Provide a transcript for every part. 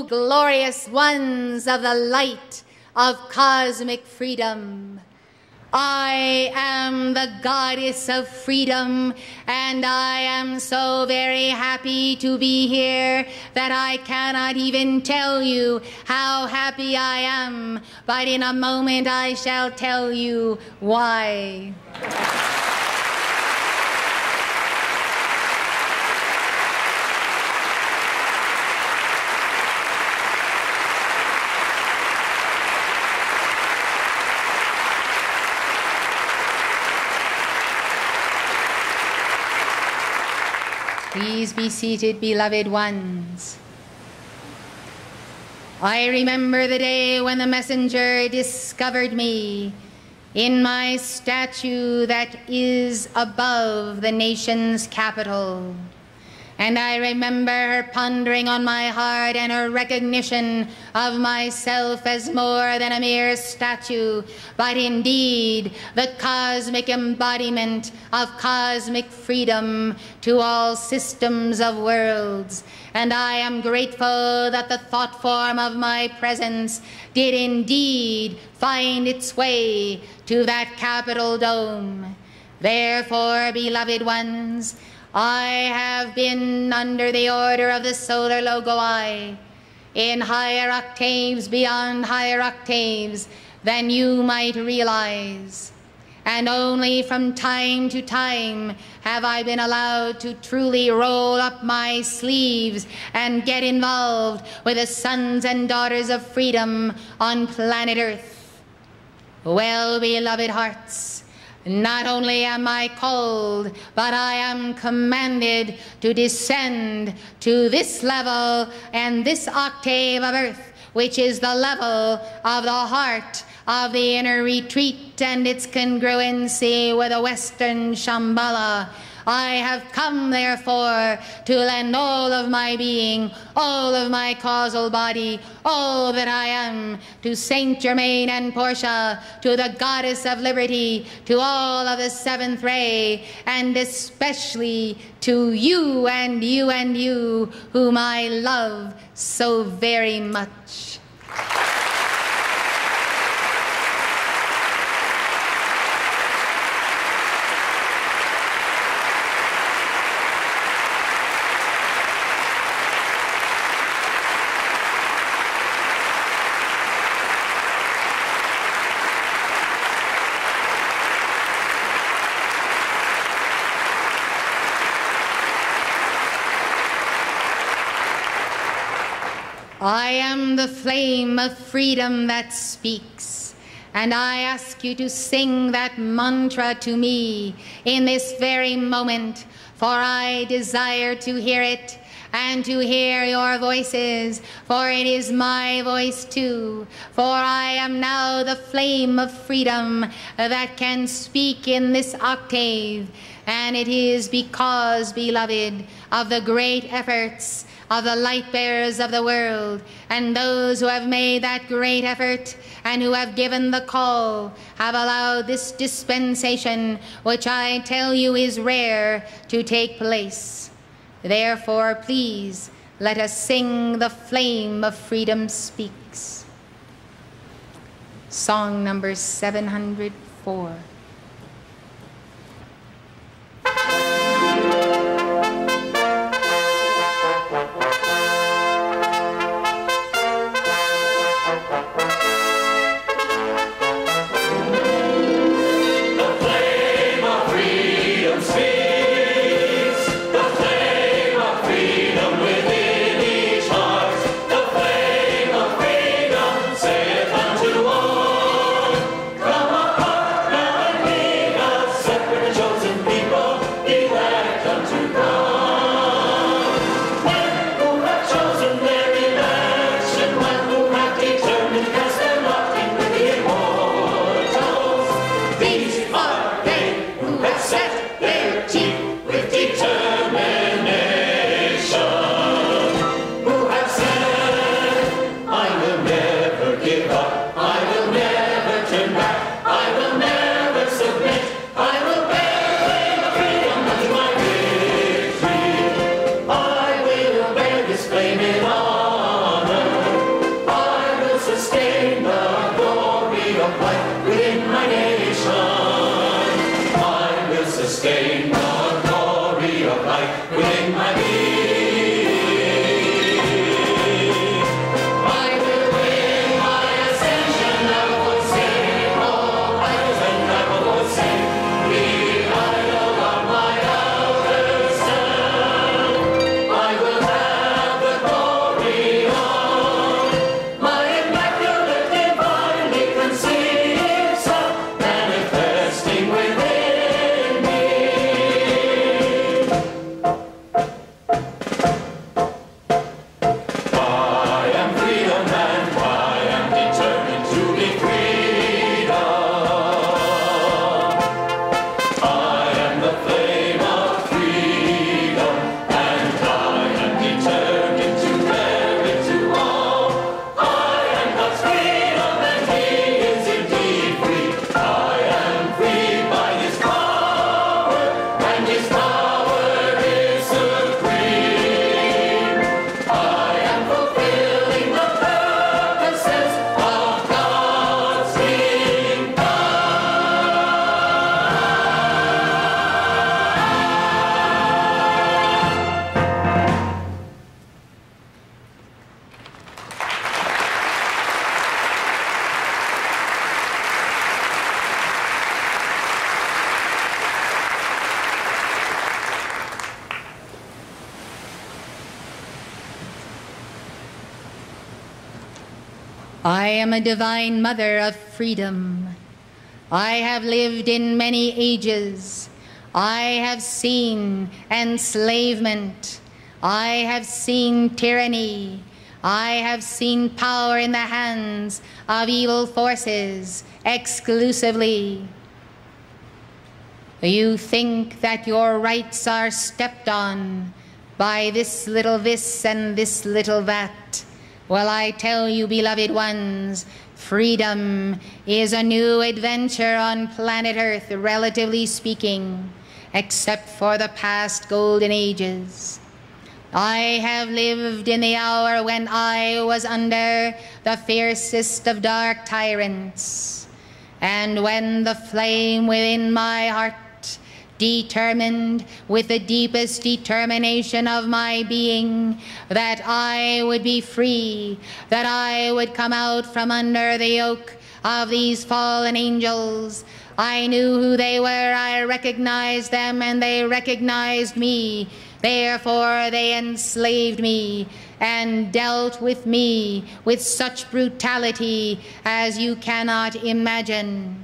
glorious ones of the light of cosmic freedom. I am the goddess of freedom, and I am so very happy to be here that I cannot even tell you how happy I am, but in a moment I shall tell you why. Please be seated, beloved ones. I remember the day when the messenger discovered me in my statue that is above the nation's capital. And I remember her pondering on my heart and her recognition of myself as more than a mere statue, but indeed the cosmic embodiment of cosmic freedom to all systems of worlds. And I am grateful that the thought form of my presence did indeed find its way to that Capitol dome. Therefore, beloved ones, I have been under the order of the solar logoi in higher octaves beyond higher octaves than you might realize. And only from time to time have I been allowed to truly roll up my sleeves and get involved with the sons and daughters of freedom on planet Earth. Well, beloved hearts, not only am I called, but I am commanded to descend to this level and this octave of earth, which is the level of the heart of the inner retreat and its congruency with the Western Shambhala. I have come, therefore, to lend all of my being, all of my causal body, all that I am, to Saint Germain and Portia, to the Goddess of Liberty, to all of the seventh ray, and especially to you and you and you, whom I love so very much. I am the flame of freedom that speaks, and I ask you to sing that mantra to me in this very moment, for I desire to hear it and to hear your voices, for it is my voice too, for I am now the flame of freedom that can speak in this octave, and it is because, beloved, of the great efforts of the light bearers of the world, and those who have made that great effort and who have given the call have allowed this dispensation, which I tell you is rare, to take place. Therefore, please, let us sing The Flame of Freedom Speaks. Song number 704. Come apart, I am a divine mother of freedom. I have lived in many ages. I have seen enslavement. I have seen tyranny. I have seen power in the hands of evil forces exclusively. You think that your rights are stepped on by this little this and this little that. Well, I tell you, beloved ones, freedom is a new adventure on planet Earth, relatively speaking, except for the past golden ages. I have lived in the hour when I was under the fiercest of dark tyrants, and when the flame within my heart determined with the deepest determination of my being that I would be free, that I would come out from under the yoke of these fallen angels. I knew who they were, I recognized them, and they recognized me. Therefore they enslaved me and dealt with me with such brutality as you cannot imagine.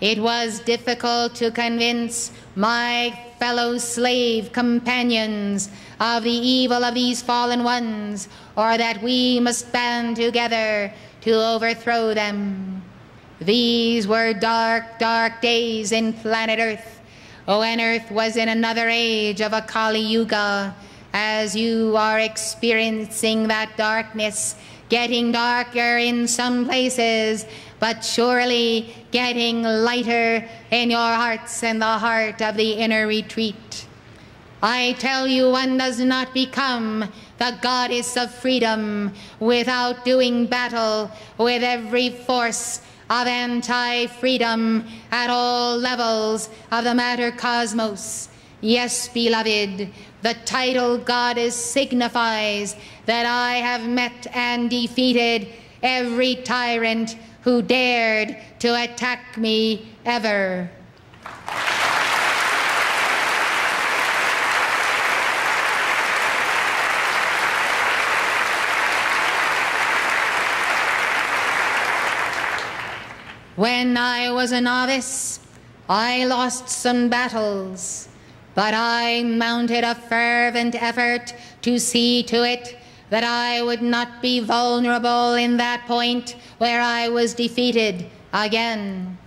It was difficult to convince my fellow slave companions of the evil of these fallen ones, or that we must band together to overthrow them. These were dark, dark days in planet Earth, when Earth was in another age of a Kali Yuga, as you are experiencing that darkness, getting darker in some places, but surely getting lighter in your hearts and the heart of the inner retreat. I tell you, one does not become the goddess of freedom without doing battle with every force of anti-freedom at all levels of the matter cosmos. Yes, beloved, the title goddess signifies that I have met and defeated every tyrant who dared to attack me ever. When I was a novice, I lost some battles, but I mounted a fervent effort to see to it that I would not be vulnerable in that point where I was defeated again.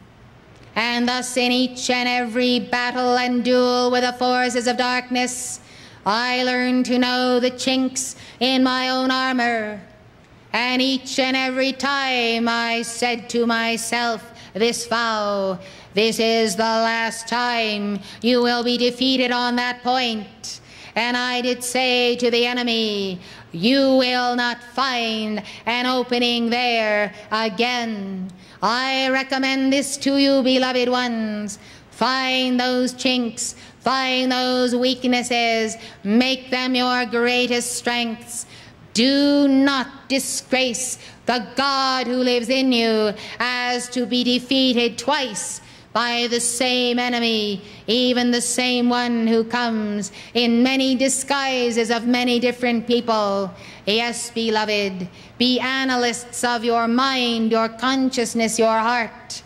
And thus in each and every battle and duel with the forces of darkness, I learned to know the chinks in my own armor. And each and every time I said to myself this vow, this is the last time you will be defeated on that point. And I did say to the enemy, you will not find an opening there again. I recommend this to you, beloved ones. Find those chinks, find those weaknesses, make them your greatest strengths. Do not disgrace the God who lives in you as to be defeated twice by the same enemy, even the same one who comes in many disguises of many different people. Yes, beloved, be analysts of your mind, your consciousness, your heart.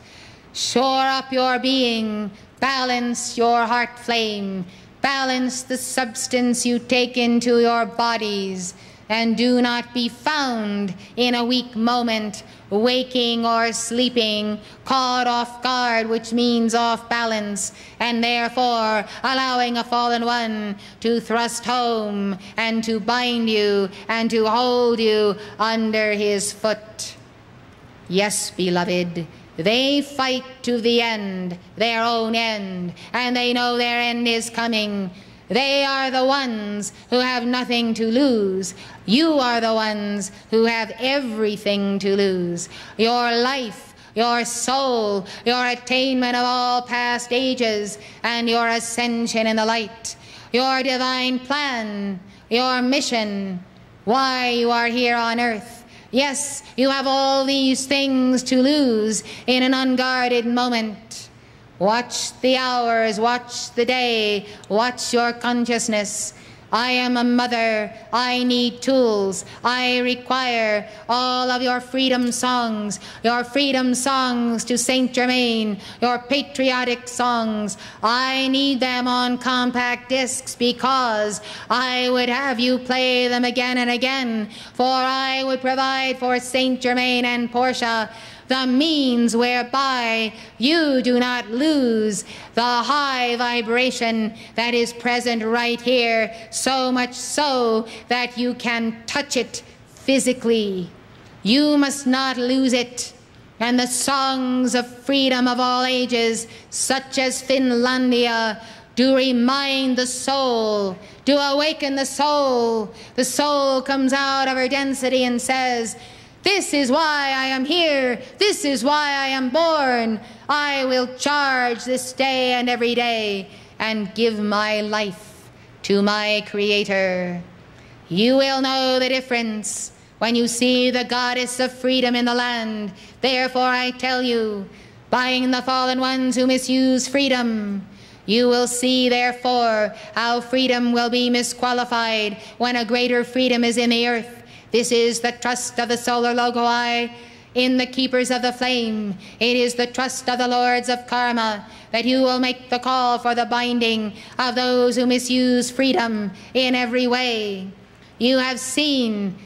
Shore up your being, balance your heart flame, balance the substance you take into your bodies, and do not be found in a weak moment, waking or sleeping, caught off guard, which means off balance, and therefore allowing a fallen one to thrust home and to bind you and to hold you under his foot. Yes, beloved, they fight to the end, their own end, and they know their end is coming. They are the ones who have nothing to lose. You are the ones who have everything to lose. Your life, your soul, your attainment of all past ages, and your ascension in the light. Your divine plan, your mission, why you are here on earth. Yes, you have all these things to lose in an unguarded moment. Watch the hours, watch the day, watch your consciousness. I am a mother. I need tools. I require all of your freedom songs to Saint Germain, your patriotic songs. I need them on compact discs because I would have you play them again and again, for I would provide for Saint Germain and Portia the means whereby you do not lose the high vibration that is present right here, so much so that you can touch it physically. You must not lose it. And the songs of freedom of all ages, such as Finlandia, do remind the soul, do awaken the soul. The soul comes out of her density and says, "This is why I am here. This is why I am born. I will charge this day and every day and give my life to my Creator." You will know the difference when you see the goddess of freedom in the land. Therefore I tell you, bind the fallen ones who misuse freedom. You will see, therefore, how freedom will be misqualified when a greater freedom is in the earth. This is the trust of the solar logoi in the keepers of the flame. It is the trust of the lords of karma that you will make the call for the binding of those who misuse freedom in every way. You have seen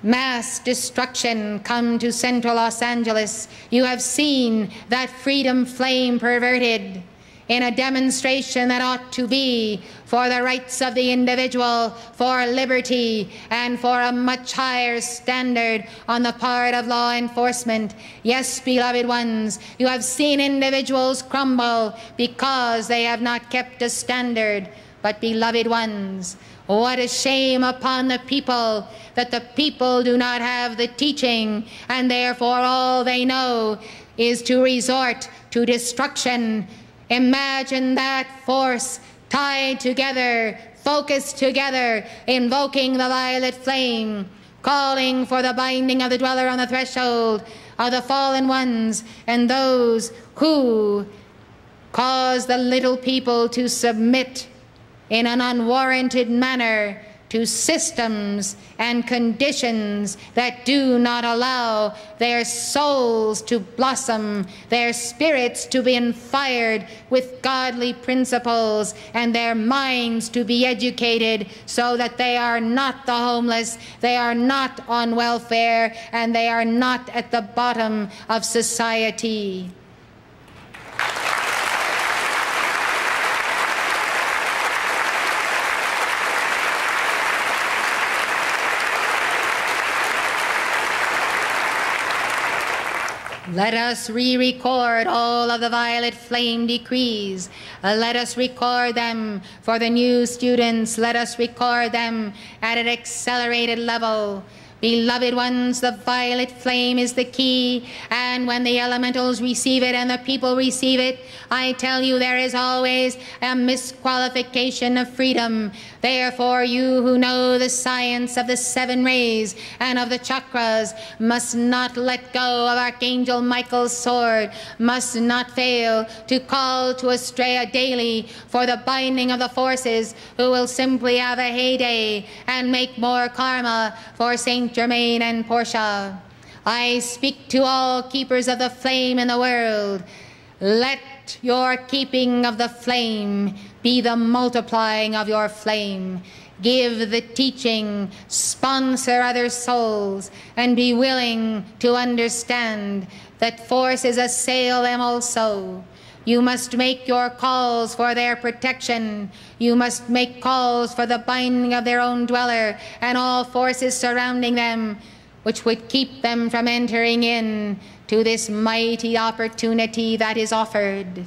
mass destruction come to central Los Angeles. You have seen that freedom flame perverted in a demonstration that ought to be for the rights of the individual, for liberty, and for a much higher standard on the part of law enforcement. Yes, beloved ones, you have seen individuals crumble because they have not kept a standard. But beloved ones, what a shame upon the people that the people do not have the teaching, and therefore all they know is to resort to destruction. Imagine that force tied together, focused together, invoking the violet flame, calling for the binding of the dweller on the threshold of the fallen ones and those who cause the little people to submit in an unwarranted manner to systems and conditions that do not allow their souls to blossom, their spirits to be inspired with godly principles, and their minds to be educated so that they are not the homeless, they are not on welfare, and they are not at the bottom of society. Let us re-record all of the violet flame decrees. Let us record them for the new students. Let us record them at an accelerated level. Beloved ones, the violet flame is the key, and when the elementals receive it and the people receive it, I tell you there is always a misqualification of freedom. Therefore, you who know the science of the 7 rays and of the chakras must not let go of Archangel Michael's sword, must not fail to call to Astrea daily for the binding of the forces who will simply have a heyday and make more karma for Saint Germain and Portia. I speak to all keepers of the flame in the world. Let your keeping of the flame be the multiplying of your flame. Give the teaching, sponsor other souls, and be willing to understand that forces assail them also. You must make your calls for their protection. You must make calls for the binding of their own dweller and all forces surrounding them, which would keep them from entering in to this mighty opportunity that is offered.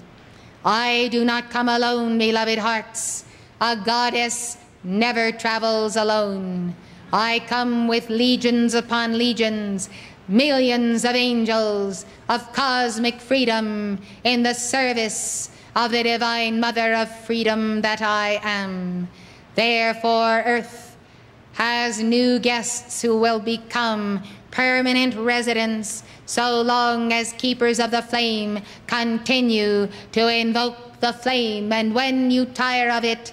I do not come alone, beloved hearts. A goddess never travels alone. I come with legions upon legions, millions of angels of cosmic freedom in the service of the divine mother of freedom that I am. Therefore, Earth has new guests who will become permanent residents so long as keepers of the flame continue to invoke the flame. And when you tire of it,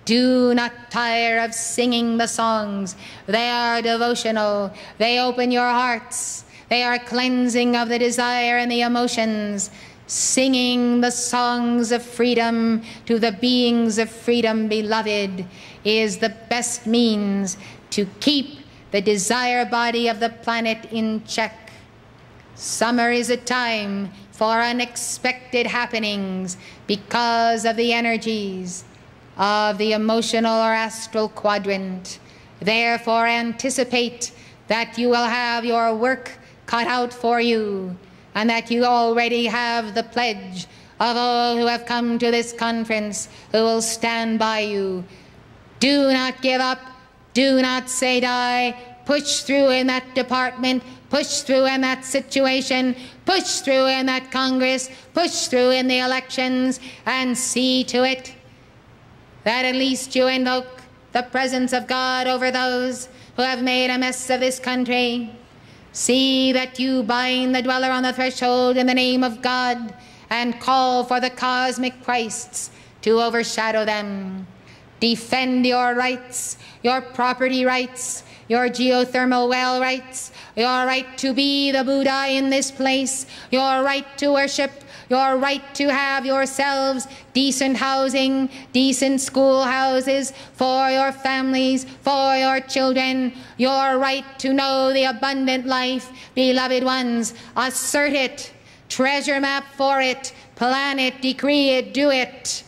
Do not tire of singing the songs. They are devotional. They open your hearts. They are cleansing of the desire and the emotions. Singing the songs of freedom to the beings of freedom, beloved, is the best means to keep the desire body of the planet in check. Summer is a time for unexpected happenings because of the energies of the emotional or astral quadrant. Therefore, anticipate that you will have your work cut out for you, and that you already have the pledge of all who have come to this conference who will stand by you. Do not give up. Do not say die. Push through in that department. Push through in that situation. Push through in that Congress. Push through in the elections, and see to it that at least you invoke the presence of God over those who have made a mess of this country. See that you bind the dweller on the threshold in the name of God and call for the cosmic Christs to overshadow them. Defend your rights, your property rights, your geothermal well rights, your right to be the Buddha in this place, your right to worship, your right to have yourselves decent housing, decent schoolhouses for your families, for your children, your right to know the abundant life, beloved ones. Assert it, treasure map for it, plan it, decree it, do it.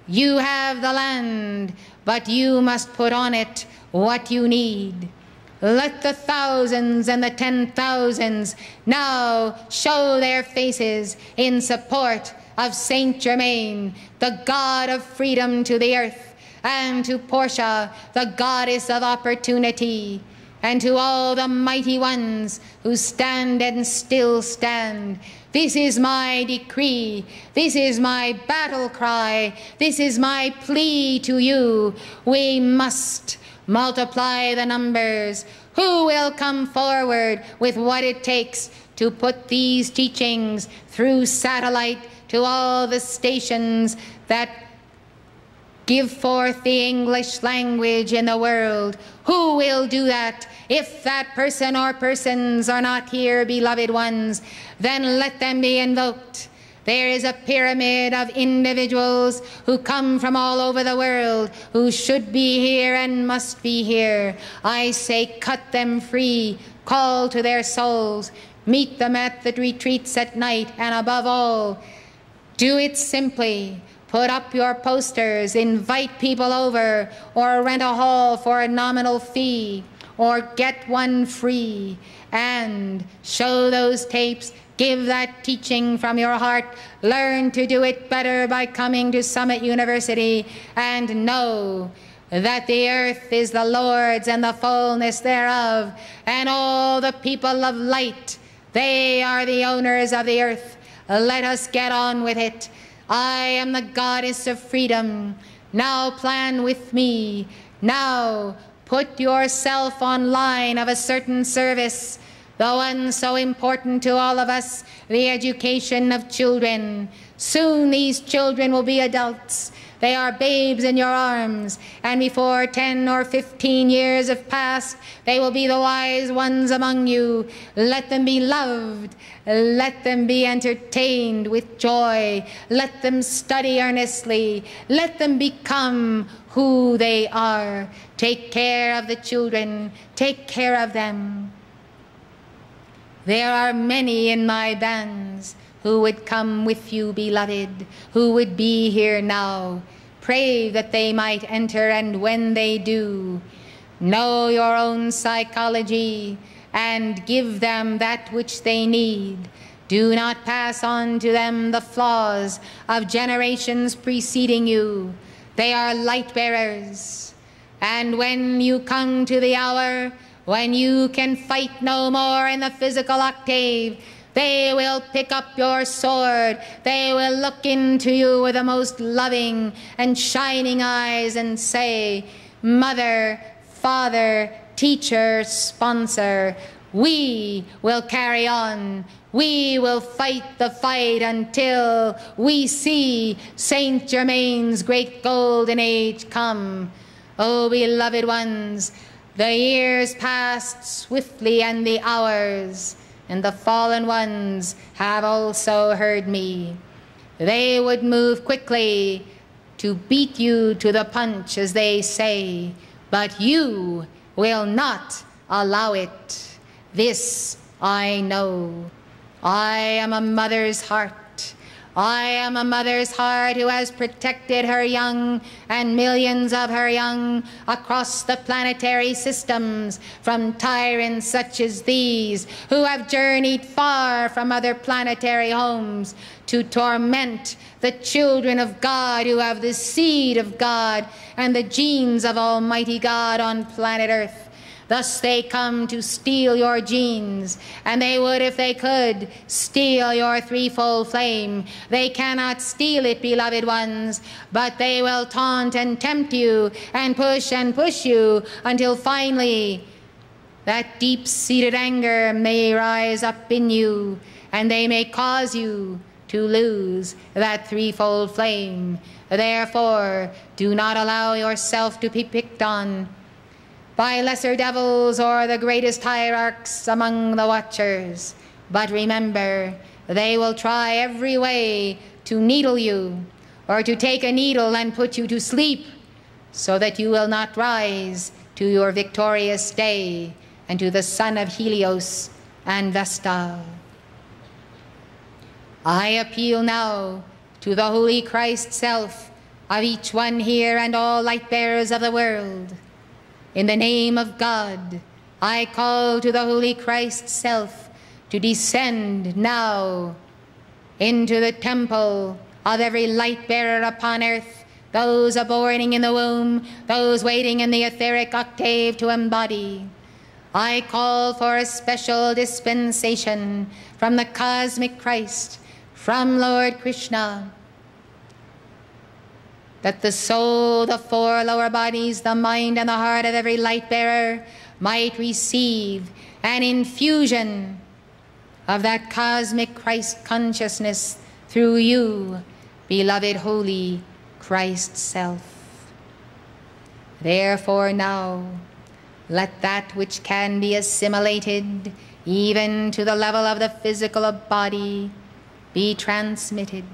You have the land, but you must put on it what you need. Let the thousands and the 10,000s now show their faces in support of Saint Germain, the god of freedom to the earth, and to Portia, the goddess of opportunity, and to all the mighty ones who stand and still stand. This is my decree. This is my battle cry. This is my plea to you. We must multiply the numbers. Who will come forward with what it takes to put these teachings through satellite to all the stations that give forth the English language in the world? Who will do that? If that person or persons are not here, beloved ones, then let them be invoked. There is a pyramid of individuals who come from all over the world, who should be here and must be here. I say cut them free, call to their souls, meet them at the retreats at night, and above all, do it simply. Put up your posters, invite people over, or rent a hall for a nominal fee, or get one free, and show those tapes. Give that teaching from your heart. Learn to do it better by coming to Summit University, and know that the earth is the Lord's and the fullness thereof, and all the people of light, they are the owners of the earth. Let us get on with it. I am the goddess of freedom. Now plan with me. Now put yourself online of a certain service, the one so important to all of us, the education of children. Soon these children will be adults. They are babes in your arms, and before 10 or 15 years have passed, they will be the wise ones among you. Let them be loved. Let them be entertained with joy. Let them study earnestly. Let them become who they are. Take care of the children. Take care of them. There are many in my bands who would come with you, beloved, who would be here now. Pray that they might enter, and when they do, know your own psychology and give them that which they need. Do not pass on to them the flaws of generations preceding you. They are light bearers. And when you come to the hour when you can fight no more in the physical octave, they will pick up your sword. They will look into you with the most loving and shining eyes and say, Mother, Father, Teacher, Sponsor, we will carry on. We will fight the fight until we see Saint Germain's great golden age come. Oh, beloved ones, the years passed swiftly and the hours, and the fallen ones have also heard me. They would move quickly to beat you to the punch, as they say, but you will not allow it. This I know. I am a mother's heart. I am a mother's heart who has protected her young and millions of her young across the planetary systems from tyrants such as these, who have journeyed far from other planetary homes to torment the children of God who have the seed of God and the genes of Almighty God on planet Earth. Thus they come to steal your genes, and they would, if they could, steal your threefold flame. They cannot steal it, beloved ones, but they will taunt and tempt you and push you until finally that deep-seated anger may rise up in you, and they may cause you to lose that threefold flame. Therefore, do not allow yourself to be picked on by lesser devils or the greatest hierarchs among the watchers. But remember, they will try every way to needle you, or to take a needle and put you to sleep, so that you will not rise to your victorious day and to the sun of Helios and Vesta. I appeal now to the Holy Christ self of each one here and all light bearers of the world. In the name of God, I call to the Holy Christ self to descend now into the temple of every light bearer upon earth, those aborting in the womb, those waiting in the etheric octave to embody. I call for a special dispensation from the cosmic Christ, from Lord Krishna, that the soul, the four lower bodies, the mind, and the heart of every light bearer might receive an infusion of that cosmic Christ consciousness through you, beloved Holy Christ self. Therefore now, let that which can be assimilated even to the level of the physical body be transmitted.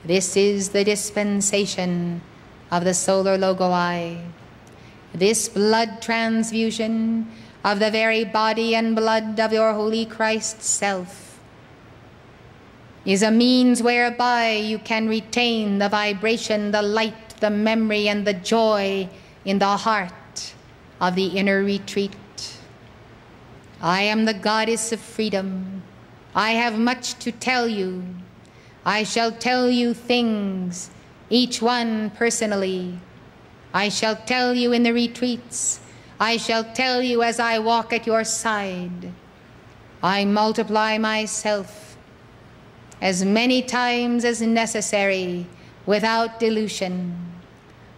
This is the dispensation of the solar logoi. This blood transfusion of the very body and blood of your Holy Christ self is a means whereby you can retain the vibration, the light, the memory, and the joy in the heart of the inner retreat. I am the goddess of freedom. I have much to tell you. I shall tell you things, each one personally. I shall tell you in the retreats. I shall tell you as I walk at your side. I multiply myself as many times as necessary without dilution.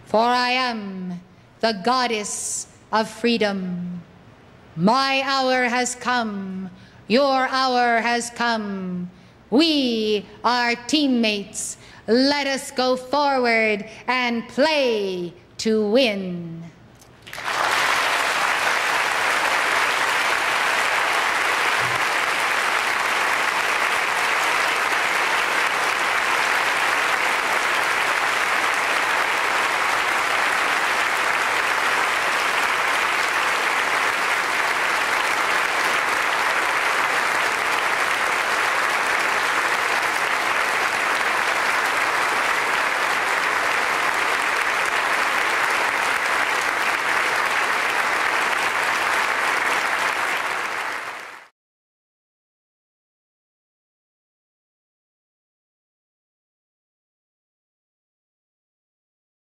For I am the goddess of freedom. My hour has come. Your hour has come. We are teammates. Let us go forward and play to win.